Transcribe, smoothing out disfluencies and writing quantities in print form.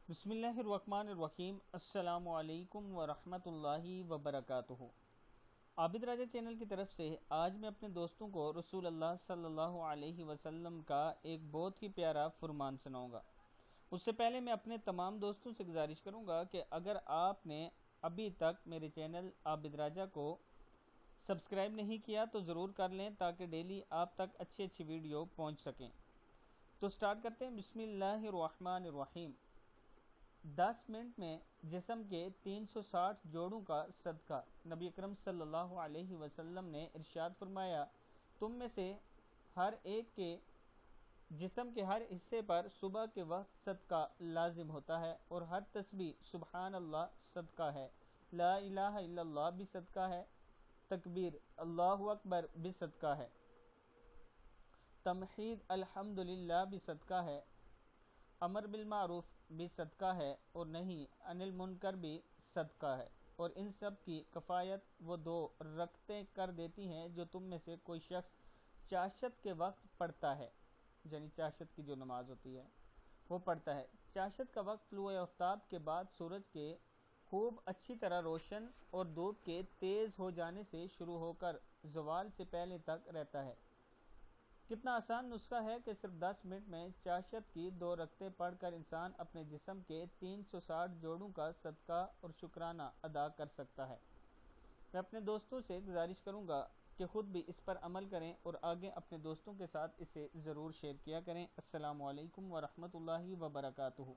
बिस्मिल्लाहिर्रहमानिर्रहीम। अस्सलाम वालेकुम वरहमतुल्लाह वबरकातुहू। आबिद राजा चैनल की तरफ से आज मैं अपने दोस्तों को रसूल अल्लाह सल्लल्लाहु अलैहि वसल्लम का एक बहुत ही प्यारा फरमान सुनाऊंगा। उससे पहले मैं अपने तमाम दोस्तों से गुजारिश करूंगा कि अगर आपने अभी तक मेरे चैनल आबिद राजा को सब्सक्राइब नहीं किया तो ज़रूर कर लें ताकि डेली आप तक अच्छी अच्छी वीडियो पहुंच सकें। तो स्टार्ट करते हैं। बिस्मिल्लाहिर्रहमानिर्रहीम। 10 मिनट में जिस्म के 360 जोड़ों का सदका। नबी अकरम सल्लल्लाहु अलैहि वसल्लम ने इरशाद फरमाया, तुम में से हर एक के जिस्म के हर हिस्से पर सुबह के वक्त सदका लाजिम होता है और हर तस्बीह सुबहान अल्लाह सदका है, ला इलाहा इल्लल्लाह भी सदका है, तकबीर अल्लाहु अकबर भी सदका है, तमहीद अल्हम्दुलिल्लाह भी सदका है, अमर बिल मारूफ भी सदका है और नहीं अनिल मुनकर भी सदका है। और इन सब की कफ़ायत वो 2 रकतें कर देती हैं जो तुम में से कोई शख्स चाशत के वक्त पढ़ता है, यानी चाशत की जो नमाज होती है वो पढ़ता है। चाशत का वक्त तलुए आफ्ताब के बाद सूरज के खूब अच्छी तरह रोशन और धूप के तेज़ हो जाने से शुरू होकर ज़वाल से पहले तक रहता है। कितना आसान नुस्खा है कि सिर्फ 10 मिनट में चाशत की 2 रकतें पढ़कर इंसान अपने जिस्म के 360 जोड़ों का सदका और शुक्राना अदा कर सकता है। मैं अपने दोस्तों से गुजारिश करूंगा कि खुद भी इस पर अमल करें और आगे अपने दोस्तों के साथ इसे ज़रूर शेयर किया करें। अस्सलामु अलैकुम वरहमतुल्लाहि वबरकातुहू।